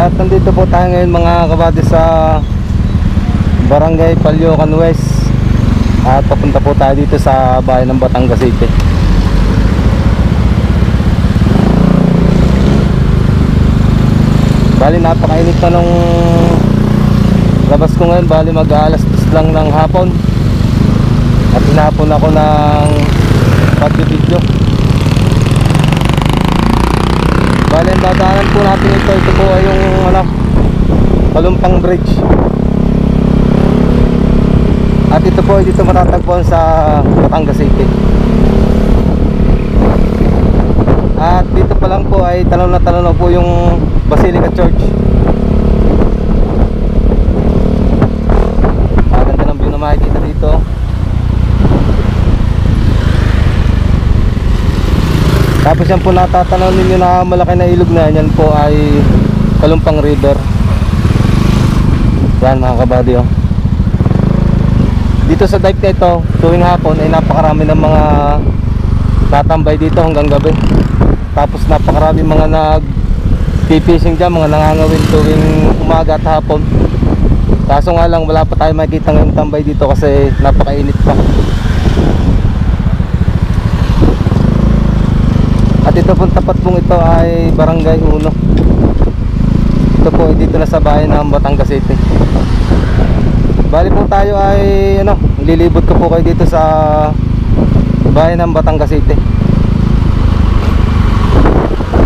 At nandito po tayo ngayon mga kabady sa Barangay Palyokan West. At papunta po tayo dito sa bayan ng Batangas City. Bali napakainit na nung labas ko ngayon. Bali mag-alas 10 lang ng hapon. At hinapon ako ng pag-video. Bali ang dadaanan po natin ito po ay yung Kalumpang Bridge. At ito po ay dito matatagpuan sa Batangas City. At dito pa lang po ay tanaw na po yung Basilica Church. Maganda ng view na makikita dito. Tapos yan po natatanaw ninyo na malaki na ilog na yan po ay Kalumpang River. Yan mga kabady oh. Dito sa dive na ito tuwing hapon ay napakarami ng mga tatambay dito hanggang gabi. Tapos napakarami mga nag-fishing dyan, mga nangangawin tuwing umaga at hapon. Kaso nga lang wala pa tayo makikita ngayong tambay dito kasi napakainit pa. At ito pong tapat pong ito ay Barangay 1. Ito po ay dito na sa bayan ng Batangas City. Bali po tayo ay lilibot ko po kayo dito sa bayan ng Batangas City.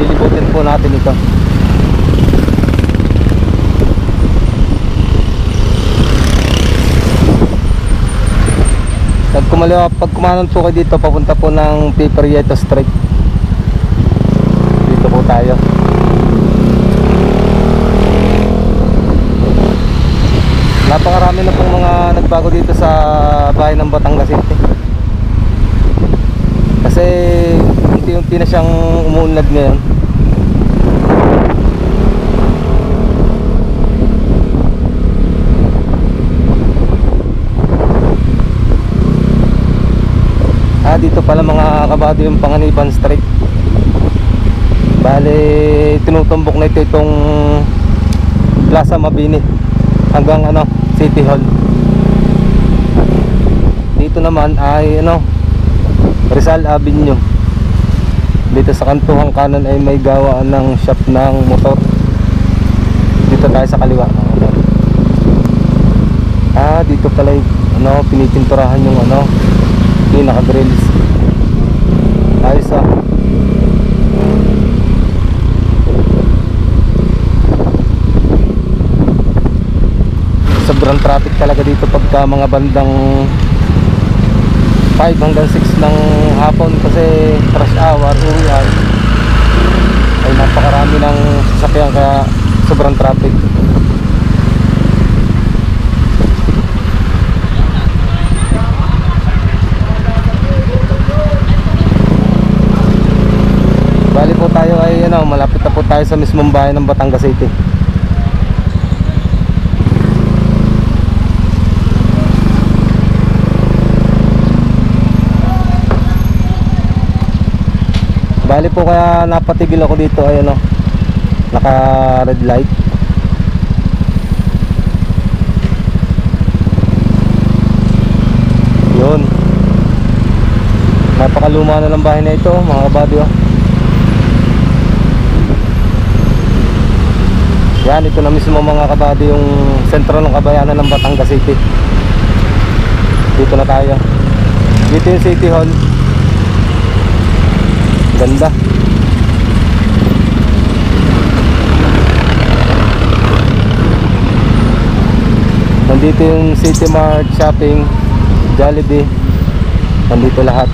Lilibutin po natin ito. Pag kumanan po kayo dito papunta po ng Piperieto Street. Dito po tayo. Napakarami na pong mga nagbago dito sa bayan ng Batangas City. Kasi unti-unti na siyang umuunlad ngayon. Dito pala mga kabady yung Panganiban Street. Bale tinutumbok na ito itong Plaza Mabini hanggang City Hall. Dito naman ay Rizal Avenue. Dito sa kantuhang kanan ay may gawaan ng shop ng motor. Dito tayo sa kaliwa. Dito pala pinipinturahan yung pinaka-grills. Ayos sobrang traffic talaga dito pagka mga bandang 5 hanggang 6 ng hapon kasi rush hour, uwian ay napakarami ng sasakyan kaya sobrang traffic. Bali po tayo ay malapit na po tayo sa mismong bayan ng Batangas City. Bali po kaya napatigil ako dito ay naka red light. Yun. Napakaluma na ng bahay na ito mga kabady oh. Yan, ito na mismo mga kabady yung sentro ng kabayanan ng Batangas City. Dito na tayo. Dito yung City Hall. Ganda. Nandito yung City Mart, Shopping, Jollibee. Nandito lahat.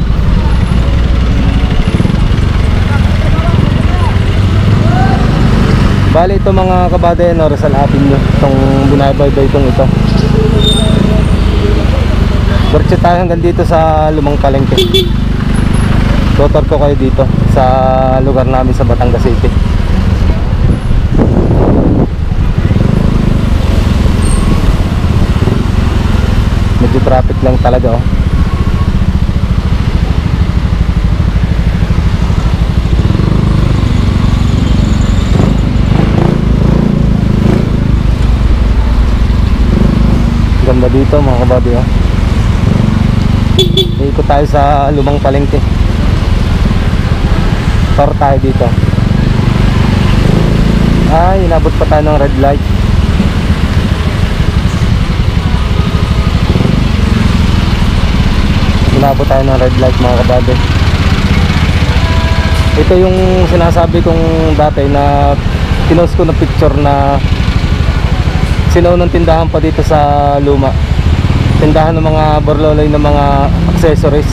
Bali ito mga kabady Rizal Avenue. Itong binabaybay itong ito. Diretso tayo hanggang dito sa Lumang Palengke. Tutor ko kayo dito sa lugar namin sa Batangas City. Medyo traffic lang talaga oh. dito mga kabady, oh. Ikot tayo sa lumang palengke. Tor tayo dito. Ay, inabot pa tayo ng red light. Inabot tayo ng red light mga kabady. Ito yung sinasabi kong dati na pinost ko na picture na sinaunang tindahan pa dito sa luma. Tindahan ng mga borloloy ng mga accessories.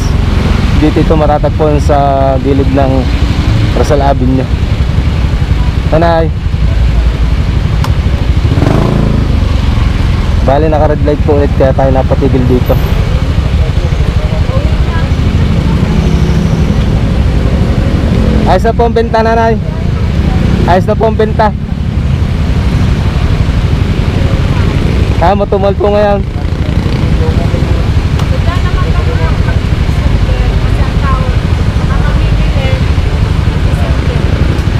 Dito ito matatagpuan sa gilid ng Rizal Avenue. Tanay. Bali naka red light po ulit kaya tayo napatigil dito. Ayos na po ang benta, nanay. Ayos na po ang benta. Matumal po ngayon.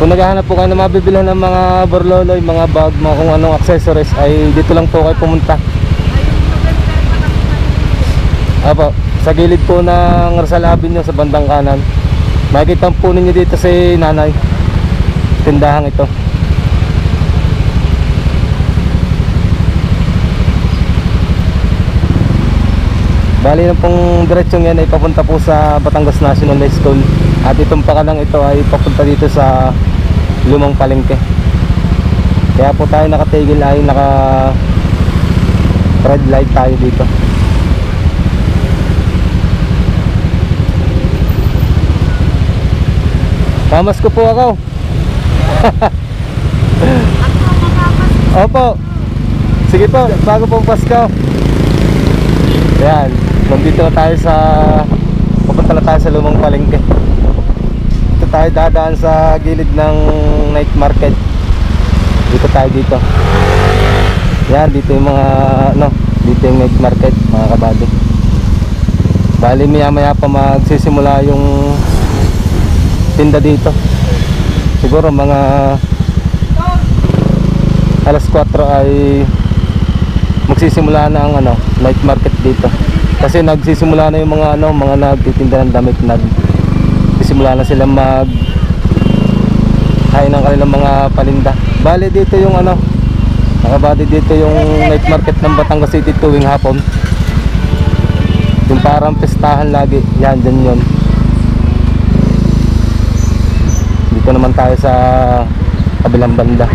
Kung naghahanap po kayo na mabibilhan ng mga borloloy, mga bag, mga kung anong accessories, ay dito lang po kayo pumunta. Apo, sa gilid po ng Rizal Avenue sa bandang kanan. Makikita po ninyo dito si nanay. Tindahan ito. Bali na pong diretsyon yan ay papunta po sa Batangas National High School. At itong pakanang ito ay papunta dito sa lumang palengke. Kaya po tayo nakatigil ay naka red light tayo dito. Mamas ko po ako. Opo. Sige po, bago pong Pasko. Ayan, nandito na tayo sa papunta na tayo sa lumang palengke. Dito tayo dadaan sa gilid ng night market. Dito tayo dito. Yan, dito yung mga dito yung night market mga kabady. Bali maya pa magsisimula yung tinda dito. Siguro mga alas 4 ay magsisimula na ang night market dito. Kasi nagsisimula na yung mga mga nagtitinda ng damit, nagsisimula na sila mag hain ng kanilang mga paninda. Bali dito yung nakabali dito yung night market ng Batangas City tuwing hapon. Yung parang pistahan lagi. Yan, dyan yun. Dito naman tayo sa kabilang banda.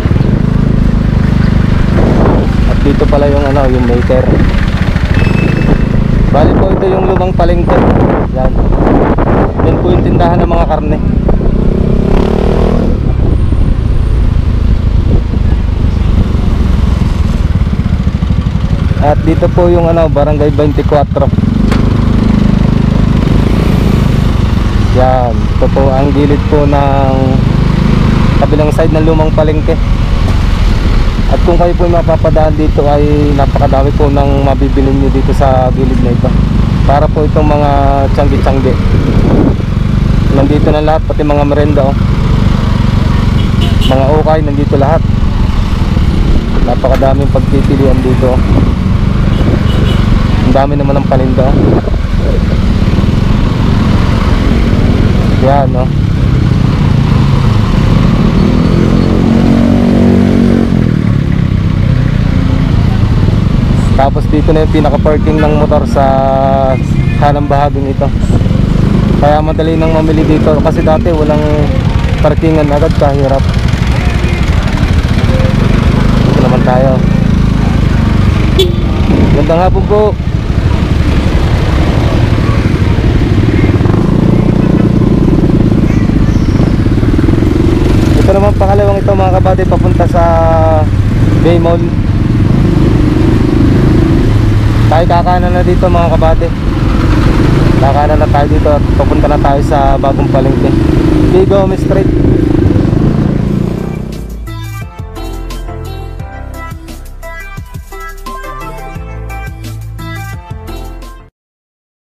At dito pala yung yung maker. Bali po ito yung lumang palengke. Yan. Yan po yung tindahan ng mga karne. At dito po yung Barangay 24. Yan, ito po ang gilid po ng kabilang side ng lumang palengke. At kung kayo po mapapadaan dito ay napakadami po ng mabibili nyo dito sa gilid na ito. Para po itong mga tiyanggi-tiyanggi. Nandito na lahat, pati mga merenda, mga ukay, nandito lahat. Napakadaming pagpipilian dito. Ang dami naman ng paninda. Yan, Tapos dito na yung pinaka-parking ng motor sa kanang bahaging ito. Kaya madali nang mamili dito kasi dati walang parkingan agad, kahirap. Dito naman tayo. Gandang hapon po. Ito naman pangalawang ito mga kabady, papunta sa Bay Mall. Tayo kakanan na dito mga kabady. Kakanan na tayo dito at papunta na tayo sa bagong palengke, Bigome Street.